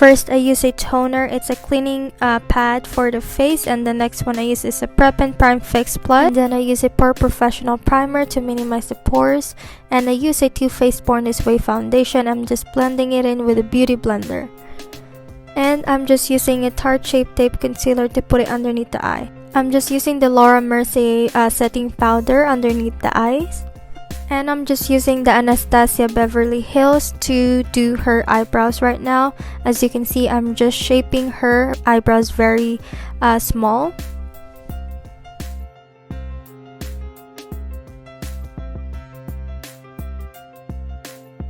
First, I use a toner. It's a cleaning pad for the face, and the next one I use is a Prep and Prime Fix Plus. And then I use a Pore Professional Primer to minimize the pores, and I use a Too Faced Born This Way foundation. I'm just blending it in with a beauty blender. And I'm just using a Tarte Shape Tape Concealer to put it underneath the eye. I'm just using the Laura Mercier setting powder underneath the eyes. And I'm just using the Anastasia Beverly Hills to do her eyebrows right now. As you can see, I'm just shaping her eyebrows very small.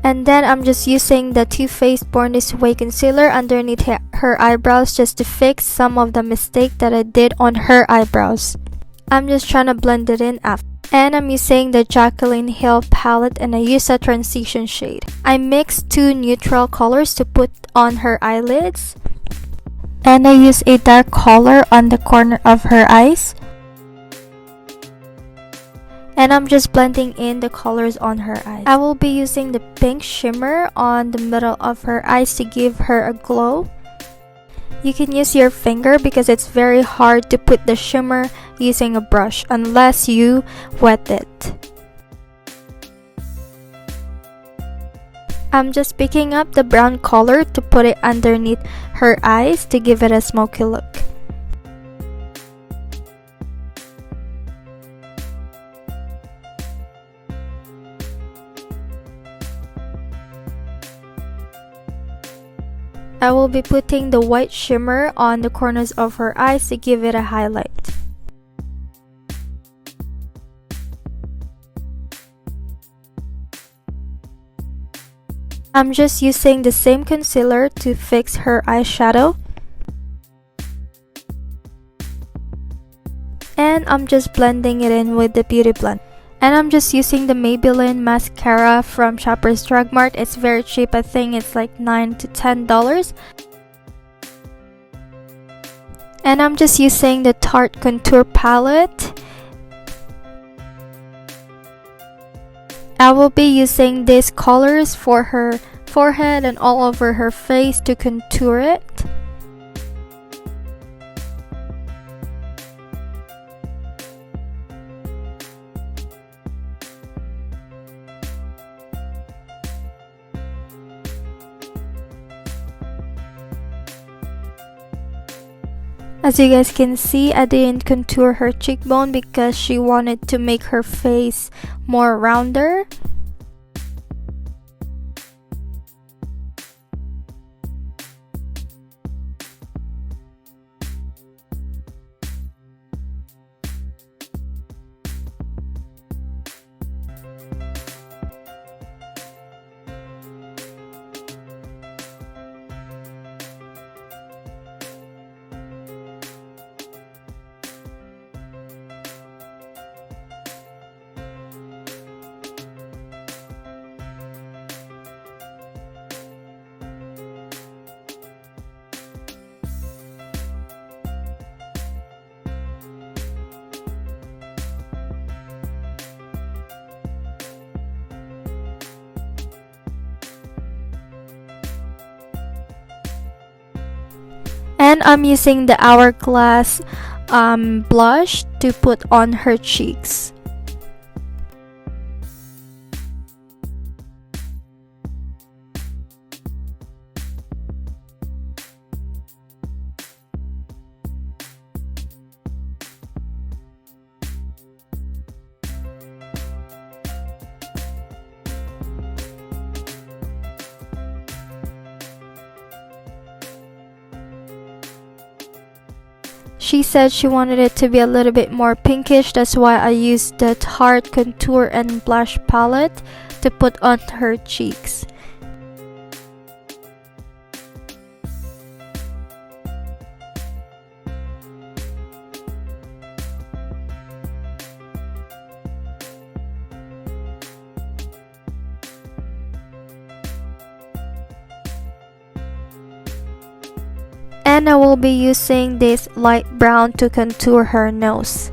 And then I'm just using the Too Faced Born This Way concealer underneath her eyebrows just to fix some of the mistake that I did on her eyebrows. I'm just trying to blend it in after. And I'm using the Jaclyn Hill palette, and I use a transition shade. I mixed two neutral colors to put on her eyelids. And I use a dark color on the corner of her eyes. And I'm just blending in the colors on her eyes. I will be using the pink shimmer on the middle of her eyes to give her a glow. You can use your finger because it's very hard to put the shimmer using a brush unless you wet it. I'm just picking up the brown color to put it underneath her eyes to give it a smoky look. I will be putting the white shimmer on the corners of her eyes to give it a highlight. I'm just using the same concealer to fix her eyeshadow. And I'm just blending it in with the Beauty Blend. And I'm just using the Maybelline mascara from Shoppers Drug Mart. It's very cheap. I think it's like $9 to $10. And I'm just using the Tarte Contour palette. I will be using these colors for her forehead and all over her face to contour it. As you guys can see, I didn't contour her cheekbone because she wanted to make her face more rounder. And I'm using the Hourglass blush to put on her cheeks. She said she wanted it to be a little bit more pinkish. That's why I used the Tarte Contour and Blush palette to put on her cheeks. And I will be using this light brown to contour her nose.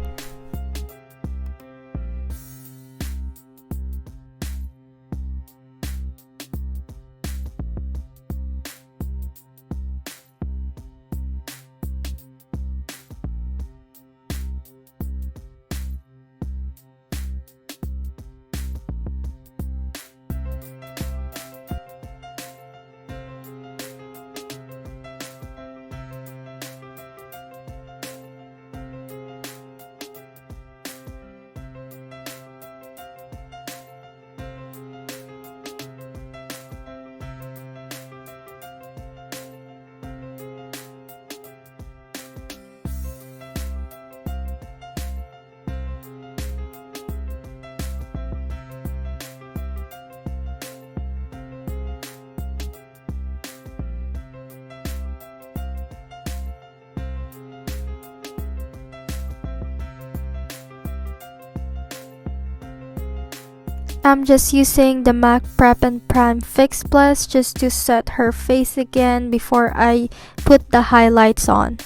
I'm just using the MAC Prep and Prime Fix Plus just to set her face again before I put the highlights on.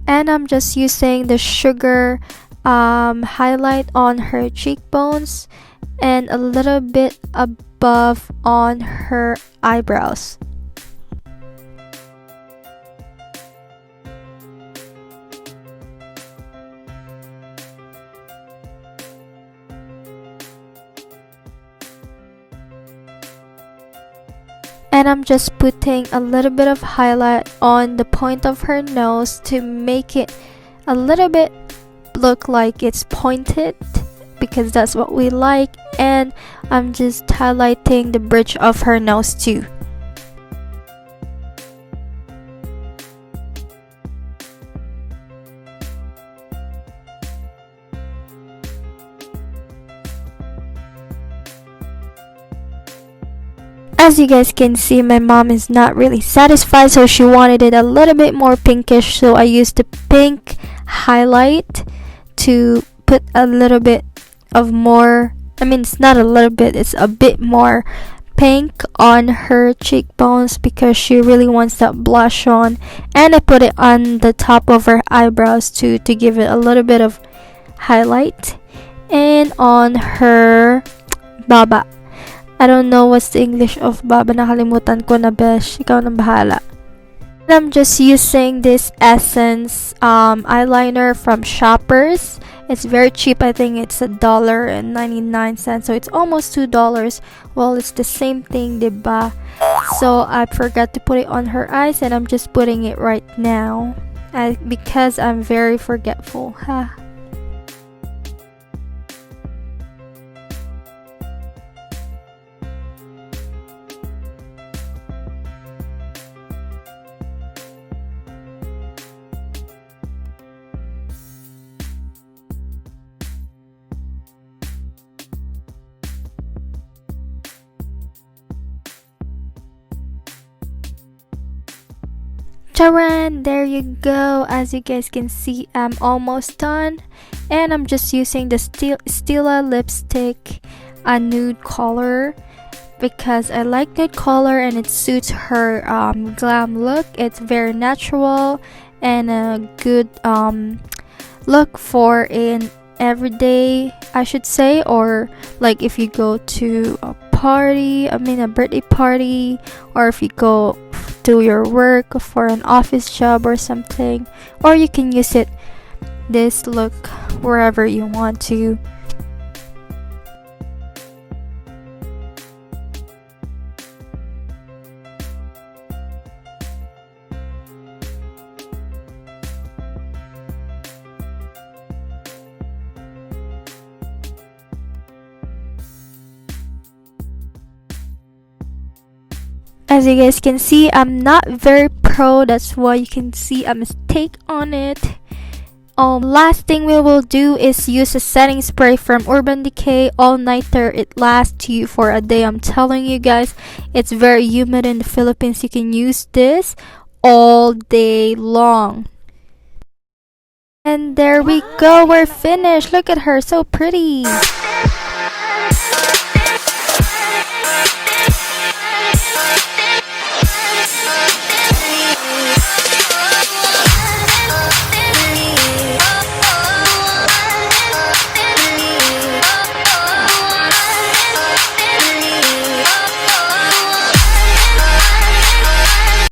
And I'm just using the Sugar highlight on her cheekbones and a little bit above on her eyebrows. And I'm just putting a little bit of highlight on the point of her nose to make it a little bit look like it's pointed, because that's what we like. And I'm just highlighting the bridge of her nose too. As you guys can see, my mom is not really satisfied, so she wanted it a little bit more pinkish, so I used the pink highlight to put a little bit of more, it's not a little bit, it's a bit more pink on her cheekbones because she really wants that blush on. And I put it on the top of her eyebrows too to give it a little bit of highlight. And on her baba, I don't know what's the English of baba, nakalimutan ko na, besh, ikaw nang bahala. I'm just using this Essence eyeliner from Shoppers. It's very cheap. I think it's $1.99, so it's almost $2. Well, it's the same thing, diba? So I forgot to put it on her eyes, and I'm just putting it right now because I'm very forgetful. Charan, there you go. As you guys can see, I'm almost done, and I'm just using the Stila lipstick, a nude color, because I like nude color and it suits her glam look. It's very natural and a good look for an everyday, I should say, or like if you go to a party, a birthday party, or if you go do your work for an office job or something, or you can use this look wherever you want to. As you guys can see, I'm not very pro, that's why you can see a mistake on it. Last thing we will do is use a setting spray from Urban Decay All Nighter. It lasts you for a day, I'm telling you guys. It's very humid in the Philippines. You can use this all day long. And there we go, we're finished. Look at her, so pretty.